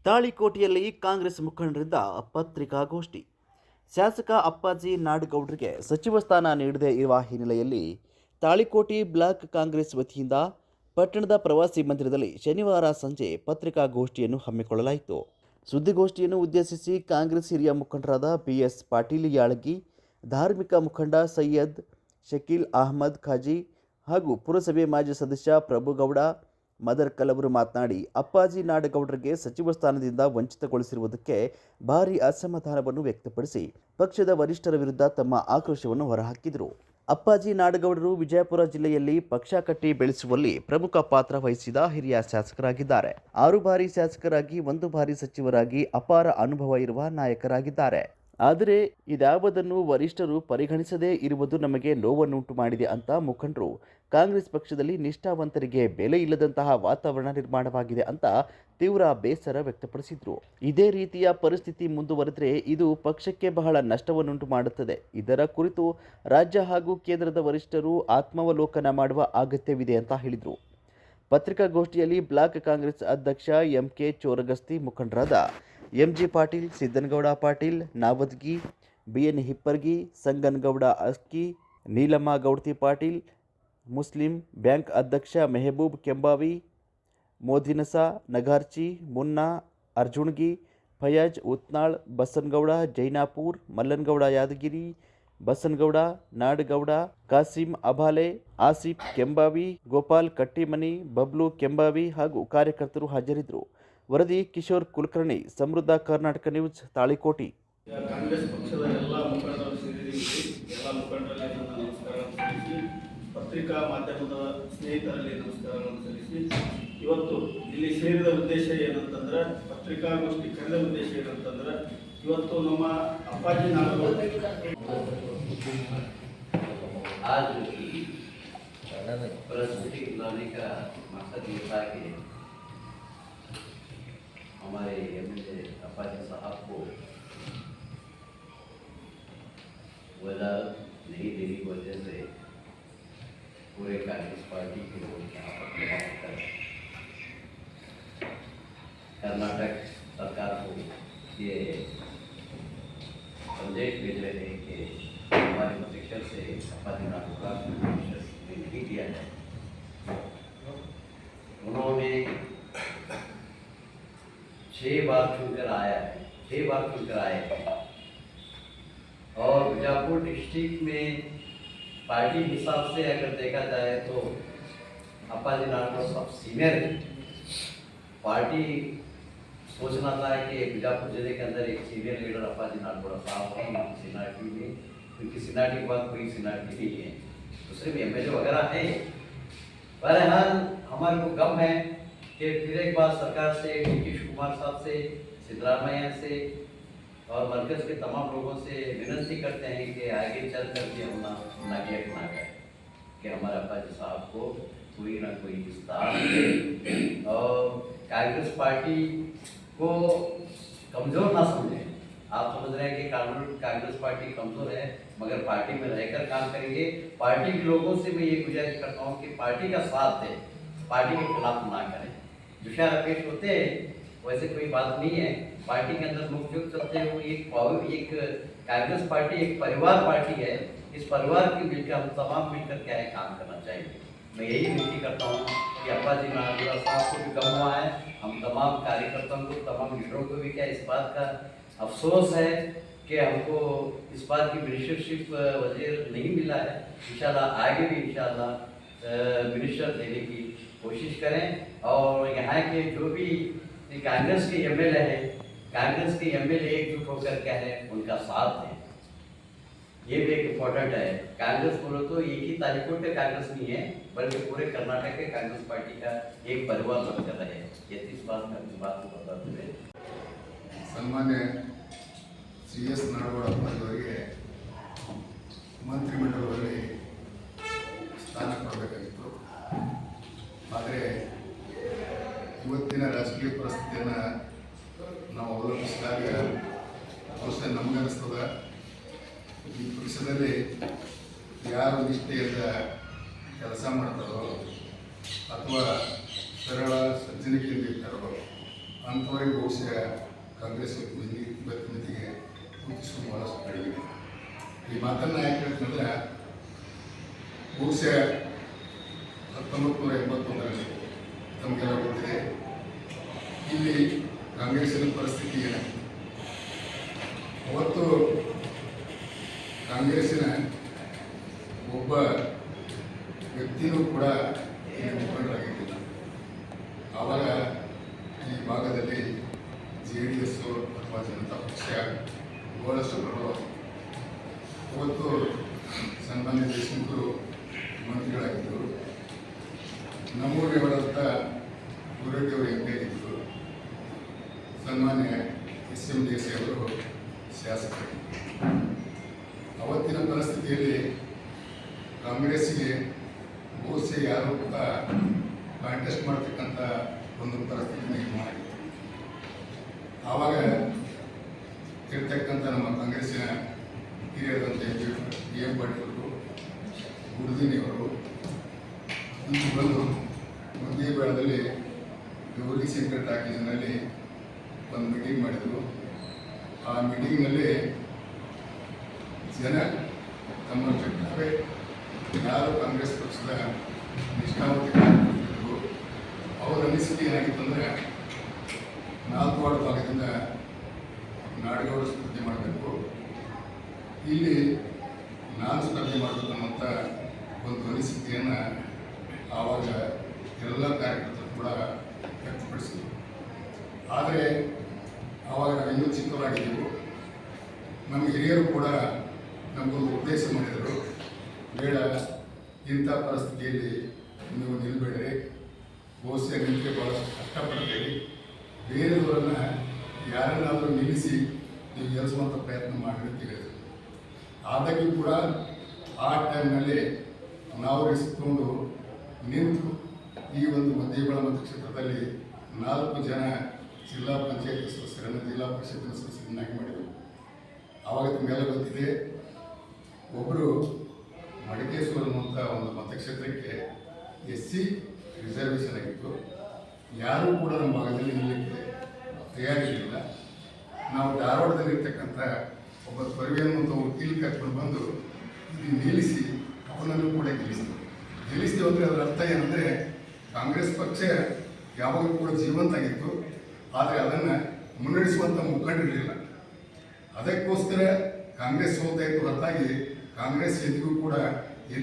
ತಾಳಿಕೋಟೆಯಲ್ಲಿ ಕಾಂಗ್ರೆಸ್ ಮುಖಂಡರಿಂದ ಪತ್ರಿಕಾಗೋಷ್ಠಿ. ಶಾಸಕ ಅಪ್ಪಾಜಿ ನಾಡಗೌಡರಿಗೆ ಸಚಿವ ಸ್ಥಾನ ನೀಡದೇ ಇರುವ ಹಿನ್ನೆಲೆಯಲ್ಲಿ ತಾಳಿಕೋಟೆ ಬ್ಲಾಕ್ ಕಾಂಗ್ರೆಸ್ ವತಿಯಿಂದ ಪಟ್ಟಣದ ಪ್ರವಾಸಿ ಮಂದಿರದಲ್ಲಿ ಶನಿವಾರ ಸಂಜೆ ಪತ್ರಿಕಾಗೋಷ್ಠಿಯನ್ನು ಹಮ್ಮಿಕೊಳ್ಳಲಾಯಿತು. ಸುದ್ದಿಗೋಷ್ಠಿಯನ್ನು ಉದ್ದೇಶಿಸಿ ಕಾಂಗ್ರೆಸ್ ಹಿರಿಯ ಮುಖಂಡರಾದ BS ಪಾಟೀಲ್ ಯಾಳಗಿ, ಧಾರ್ಮಿಕ ಮುಖಂಡ ಸೈಯದ್ ಶಕೀಲ್ ಅಹಮದ್ ಖಾಜಿ ಹಾಗೂ ಪುರಸಭೆ ಮಾಜಿ ಸದಸ್ಯ ಪ್ರಭುಗೌಡ ಮದರ್ಕಲ್ ಅವರು ಮಾತನಾಡಿ, ಅಪ್ಪಾಜಿ ನಾಡಗೌಡರಿಗೆ ಸಚಿವ ಸ್ಥಾನದಿಂದ ವಂಚಿತಗೊಳಿಸಿರುವುದಕ್ಕೆ ಭಾರೀ ಅಸಮಾಧಾನವನ್ನು ವ್ಯಕ್ತಪಡಿಸಿ ಪಕ್ಷದ ವರಿಷ್ಠರ ವಿರುದ್ಧ ತಮ್ಮ ಆಕ್ರೋಶವನ್ನು ಹೊರಹಾಕಿದರು. ಅಪ್ಪಾಜಿ ನಾಡಗೌಡರು ವಿಜಯಪುರ ಜಿಲ್ಲೆಯಲ್ಲಿ ಪಕ್ಷ ಕಟ್ಟಿ ಬೆಳೆಸುವಲ್ಲಿ ಪ್ರಮುಖ ಪಾತ್ರ ವಹಿಸಿದ ಹಿರಿಯ ಶಾಸಕರಾಗಿದ್ದಾರೆ. 6 ಬಾರಿ ಶಾಸಕರಾಗಿ 1 ಬಾರಿ ಸಚಿವರಾಗಿ ಅಪಾರ ಅನುಭವ ಇರುವ ನಾಯಕರಾಗಿದ್ದಾರೆ. ಆದರೆ ಇದ್ಯಾವುದನ್ನು ವರಿಷ್ಠರು ಪರಿಗಣಿಸದೇ ಇರುವುದು ನಮಗೆ ನೋವನ್ನುಂಟು ಮಾಡಿದೆ ಅಂತ ಮುಖಂಡರು ಕಾಂಗ್ರೆಸ್ ಪಕ್ಷದಲ್ಲಿ ನಿಷ್ಠಾವಂತರಿಗೆ ಬೆಲೆ ಇಲ್ಲದಂತಹ ವಾತಾವರಣ ನಿರ್ಮಾಣವಾಗಿದೆ ಅಂತ ತೀವ್ರ ಬೇಸರ ವ್ಯಕ್ತಪಡಿಸಿದರು. ಇದೇ ರೀತಿಯ ಪರಿಸ್ಥಿತಿ ಮುಂದುವರೆದರೆ ಇದು ಪಕ್ಷಕ್ಕೆ ಬಹಳ ನಷ್ಟವನ್ನುಂಟು ಮಾಡುತ್ತದೆ. ಇದರ ಕುರಿತು ರಾಜ್ಯ ಹಾಗೂ ಕೇಂದ್ರದ ವರಿಷ್ಠರು ಆತ್ಮಾವಲೋಕನ ಮಾಡುವ ಅಗತ್ಯವಿದೆ ಅಂತ ಹೇಳಿದರು. ಪತ್ರಿಕಾಗೋಷ್ಠಿಯಲ್ಲಿ ಬ್ಲಾಕ್ ಕಾಂಗ್ರೆಸ್ ಅಧ್ಯಕ್ಷ MK ಚೋರಗಸ್ತಿ, ಮುಖಂಡರಾದ MG Patil, Siddanagouda Patil Navadgi, BN Hippargi, Sanganagouda Aski, Neelamma Goudti Patil, Muslim bank ಅಧ್ಯಕ್ಷ ಮೆಹಬೂಬ್ ಕೆಂಬಾವಿ, ಮೋದಿನಸ ನಗಾರ್ಚಿ, ಮುನ್ನಾ ಅರ್ಜುಣಗಿ, ಫಯಾಜ್ ಉತ್ನಾಳ್, ಬಸನಗೌಡ ಜೈನಾಪುರ್, ಮಲ್ಲನಗೌಡ ಯಾದಗಿರಿ, ಬಸನಗೌಡ ನಾಡಗೌಡ, ಕಾಸಿಂ ಅಬಾಲೆ, ಆಸಿಫ್ ಕೆಂಬಾವಿ, ಗೋಪಾಲ್ ಕಟ್ಟಿಮನಿ, ಬಬ್ಲು ಕೆಂಬಾವಿ ಹಾಗೂ ಕಾರ್ಯಕರ್ತರು ಹಾಜರಿದ್ದರು. ವರದಿ ಕಿಶೋರ್ ಕುಲಕರ್ಣಿ, ಸಮೃದ್ಧ ಕರ್ನಾಟಕ ನ್ಯೂಸ್, ತಾಳಿಕೋಟಿ. ಕಾಂಗ್ರೆಸ್ ಪಕ್ಷದ ಎಲ್ಲ ಮುಖಂಡರು ಸೇರಿದ್ದೀವಿ. ಎಲ್ಲ ಮುಖಂಡರಲ್ಲಿ ನನ್ನ ನಮಸ್ಕಾರವನ್ನು ಸಲ್ಲಿಸಿ, ಪತ್ರಿಕಾ ಮಾಧ್ಯಮದ ಸ್ನೇಹಿತರಲ್ಲಿ ನಮಸ್ಕಾರವನ್ನು ಸಲ್ಲಿಸಿ, ಇವತ್ತು ಇಲ್ಲಿ ಸೇರಿದ ಉದ್ದೇಶ ಏನಂತಂದ್ರೆ, ಪತ್ರಿಕಾಗೋಷ್ಠಿ ಕರೆದ ಉದ್ದೇಶ ಏನಂತಂದ್ರೆ, ಇವತ್ತು ನಮ್ಮ ಅಪ್ಪಾಜಿ ನಾಡಗೌಡ आज की परिस्थिति लाने का मकसद ये था कि हमारे MLA अप्पाजी साहब को वजारत नहीं देने की वजह से पूरे कांग्रेस पार्टी के लोग यहाँ पर कर कर्नाटक सरकार को ये संदेश भेज रहे हैं कि हमारे प्रशिक्षण से अप्पाजी नाडगौड़ नहीं दिया जाए। उन्होंने 6 बार चुनकर आया है, 6 बार चुनकर आए हैं और बीजापुर डिस्ट्रिक्ट में पार्टी हिसाब से अगर देखा जाए तो अप्पाजी नाडगौड़ सब सीनियर पार्टी सोचना था कि बीजापुर जिले के अंदर एक सीनियर लीडर अप्पाजी नाडगौड़ साहब हैं सीनाटी में, क्योंकि सीनाटी के बाद कोई सीनाटी नहीं है, दूसरे भी MLA वगैरह है। बहरहाल हमारे को गम है कि फिर एक बार सरकार से, नीतीश कुमार साहब से, सिद्धरामैया से और मरकज के तमाम लोगों से विनती करते हैं कि आगे चल कर के हम नेगलेक्ट ना करें कि हमारे अप्पाजी साहब को कोई ना कोई विस्तार और कांग्रेस पार्टी को कमज़ोर ना समझें। आप समझ रहे हैं कि कांग्रेस पार्टी कमज़ोर है, मगर पार्टी में रहकर काम करेंगे। पार्टी के लोगों से मैं ये गुजारिश करता हूँ कि पार्टी का साथ दें, पार्टी के खिलाफ ना करें। दुशारा पेश होते हैं वैसे कोई बात नहीं है। पार्टी के अंदर मुख्य चलते हुए एक कांग्रेस पार्टी एक परिवार पार्टी है। इस परिवार की मिलकर हम तमाम मिलकर क्या है काम करना चाहिए। मैं यही विनती करता हूँ कि अप्पाजी नाडगौड़ साहब को भी कम हुआ है, हम तमाम कार्यकर्ताओं को, तमाम लीडरों को भी क्या इस बात का अफसोस है कि हमको इस बात की मिनिस्टरशिप वजीर नहीं मिला है। इंशाल्लाह आगे भी इंशाल्लाह मिनिस्टर देने की कोशिश करें और यहाँ के जो भी कांग्रेस के MLA है, कांग्रेस के MLA एकजुट होकर क्या है उनका साथ दें। ये भी एक इम्पोर्टेंट है। कांग्रेस बोलो तो एक ही तालिकोट के कांग्रेस नहीं है, बल्कि पूरे कर्नाटक के कांग्रेस पार्टी का एक परिवार बनकर रहे। ये इस बात में अपनी बात को बताते हुए सन्मान्य CS ನಾಡಗೌಡ ಅಪ್ಪಾಜಿಯವರಿಗೆ ಮಂತ್ರಿಮಂಡಲದಲ್ಲಿ ಸ್ಥಾನ ಕೊಡಬೇಕಾಗಿತ್ತು. ಆದರೆ ಇವತ್ತಿನ ರಾಜಕೀಯ ಪರಿಸ್ಥಿತಿಯನ್ನು ನಾವು ಅವಲೋಕಿಸಿದಾಗ ಬಹುಶಃ ನಮಗನ್ನಿಸ್ತದ ಈ ಪಕ್ಷದಲ್ಲಿ ಯಾರು ನಿಷ್ಠೆಯಿಂದ ಕೆಲಸ ಮಾಡ್ತಾರೋ ಅಥವಾ ಸರಳ ಸಜ್ಜನಿಕೆಯಿಂದ ಇರ್ತಾರೋ ಅಂಥವರಿಗೆ ಬಹುಶಃ ಕಾಂಗ್ರೆಸ್ ಇವತ್ತಿನ ಮಿತಿಗೆ ಗುರುತಿಸುವುದು ಬಹಳಷ್ಟು ಕಡಿಮೆ. ಈ ಮಾತನ್ನು ಯಾಕೆ ಹೇಳ್ತಂದ್ರೆ ಬಹುಶಃ 1981ರಲ್ಲಿ ತಮಗೆಲ್ಲ ಗೊತ್ತಿದೆ, ಇಲ್ಲಿ ಕಾಂಗ್ರೆಸ್ಸಿನ ಪರಿಸ್ಥಿತಿ ಏನಾಗಿದೆ. ಅವತ್ತು ಕಾಂಗ್ರೆಸ್ಸಿನ ಒಬ್ಬ ವ್ಯಕ್ತಿನೂ ಕೂಡ ಇಲ್ಲಿ ಮುಖಂಡರಾಗಿದ್ದಿಲ್ಲ. ಆವಾಗ ಈ ಭಾಗದಲ್ಲಿ JDS ಅಥವಾ ಜನತಾ ಪಕ್ಷ ಬಹಳಷ್ಟು ಪ್ರಭಾವ. ಅವತ್ತು ಸನ್ಮಾನ್ಯ ದೇಶಮುಖರು ಮಂತ್ರಿಗಳಾಗಿದ್ದರು, ನಮ್ಮೂರಿನವರಂಥ ಗುರುರೆಡ್ಡಿ ಅವರು MP ಆಗಿದ್ದರು, ಸನ್ಮಾನ್ಯ SM ದೇಸಾಯಿ ಅವರು ಶಾಸಕರು. ಅವತ್ತಿನ ಪರಿಸ್ಥಿತಿಯಲ್ಲಿ ಕಾಂಗ್ರೆಸ್ಸಿಗೆ ಬಹುಶಃ ಯಾರು ಕೂಡ ಕಾಂಟೆಸ್ಟ್ ಮಾಡ್ತಕ್ಕಂಥ ಒಂದು ಪರಿಸ್ಥಿತಿ ನಿರ್ಮಾಣ ಆಗಿತ್ತು. ಆವಾಗ ಇರ್ತಕ್ಕಂಥ ನಮ್ಮ ಕಾಂಗ್ರೆಸ್ಸಿನ ಹಿರಿಯರಾದಂಥ BM ಪಾಟೀಲ್ ಅವರು, ಗುರುದಿನಿಯವರು ಇಲ್ಲಿ ಬಂದು ಒಂದೇ ಬೇಳದಲ್ಲಿ ಗೌರಿ ಶಂಕರ್ ಟಾಕೀಸ್ನಲ್ಲಿ ಒಂದು ಮೀಟಿಂಗ್ ಮಾಡಿದರು. ಆ ಮೀಟಿಂಗ್ನಲ್ಲಿ ಜನ ತಮ್ಮ ತಾವೇ ಯಾರು ಕಾಂಗ್ರೆಸ್ ಪಕ್ಷದ ನಿಷ್ಠಾವಂತ ಕಾರ್ಯಕರ್ತರು ಅವರ ಅನಿಸಿಕೆ ಏನಾಗಿತ್ತು ಅಂದರೆ 4 ವಾರ್ಡ್ ಭಾಗದಿಂದ ನಾಡಗೌಡ ಸ್ಪರ್ಧೆ ಮಾಡಬೇಕು, ಇಲ್ಲಿ ನಾನು ಸ್ಪರ್ಧೆ ಮಾಡಬೇಕು ಅನ್ನೋಂಥ ಒಂದು ಅನಿಸಿಕೆಯನ್ನು ಆವಾಗ ಎಲ್ಲ ಕಾರ್ಯಕರ್ತರು ಕೂಡ ವ್ಯಕ್ತಪಡಿಸಿದರು. ಆದರೆ ಆವಾಗ ನಾವು ಇನ್ನೂ ಚಿಕ್ಕವರಾಗಿದ್ದೆವು. ನಮ್ಮ ಹಿರಿಯರು ಕೂಡ ನಮಗೊಂದು ಉಪದೇಶ ಮಾಡಿದರು, ಬೇಡ, ಇಂಥ ಪರಿಸ್ಥಿತಿಯಲ್ಲಿ ನೀವು ನಿಲ್ಲಬೇಡ್ರಿ, ಬಹುಶಃ ನಿಮಗೆ ಭಾಳಷ್ಟು ಕಷ್ಟಪಡ್ತೀರಿ, ಬೇರೆಯವರನ್ನು ಯಾರನ್ನಾದರೂ ನಿಲ್ಲಿಸಿ ನೀವು ಗೆಲ್ಲಿಸುವಂಥ ಪ್ರಯತ್ನ ಮಾಡಿ ಅಂತ ಹೇಳಿದರು. ಆದಾಗ್ಯೂ ಕೂಡ ಆ ಟೈಮ್ನಲ್ಲಿ ನಾವು ರಿಸ್ಕ್ ತಗೊಂಡು ನಿಂತು ಈ ಒಂದು ಮಧ್ಯಬಳ ಮತಕ್ಷೇತ್ರದಲ್ಲಿ 4 ಜನ ಜಿಲ್ಲಾ ಪಂಚಾಯತ್ ಸದಸ್ಯರನ್ನು ಜಿಲ್ಲಾ ಪರಿಷತ್ ಸದಸ್ಯರನ್ನಾಗಿ ಮಾಡಿದರು. ಆವಾಗ ತಮಗೆಲ್ಲ ಗೊತ್ತಿದೆ, ಒಬ್ಬರು ಮಡಿಕೇಶ್ವರ ಅನ್ನುವಂಥ ಒಂದು ಮತಕ್ಷೇತ್ರಕ್ಕೆ SC ರಿಸರ್ವೇಷನ್ ಆಗಿತ್ತು. ಯಾರೂ ಕೂಡ ನಮ್ಮ ಭಾಗದಲ್ಲಿ ನಿಲ್ಲಕ್ಕೆ ತಯಾರಿರಲಿಲ್ಲ. ನಾವು ಧಾರವಾಡದಲ್ಲಿರ್ತಕ್ಕಂಥ ಒಬ್ಬ ತೊರವೆ ಅನ್ನುವಂಥ ವಕೀಲ ಕರ್ಕೊಂಡು ಬಂದು ಇಲ್ಲಿ ನಿಲ್ಲಿಸಿ ಅವನನ್ನು ಕೂಡ ಗೆಲ್ಲಿಸ್ತೀವಿ ಅಂದರೆ ಅದರ ಅರ್ಥ ಏನಂದರೆ ಕಾಂಗ್ರೆಸ್ ಪಕ್ಷ ಯಾವಾಗಲೂ ಕೂಡ ಜೀವಂತ ಆಗಿತ್ತು, ಆದರೆ ಅದನ್ನು ಮುನ್ನಡೆಸುವಂಥ ಮುಖಂಡರಿರಲಿಲ್ಲ. ಅದಕ್ಕೋಸ್ಕರ ಕಾಂಗ್ರೆಸ್ ಸೋಲ್ತಾ ಇತ್ತು ಹೊರತಾಗಿ ಕಾಂಗ್ರೆಸ್ ಎಂದಿಗೂ ಕೂಡ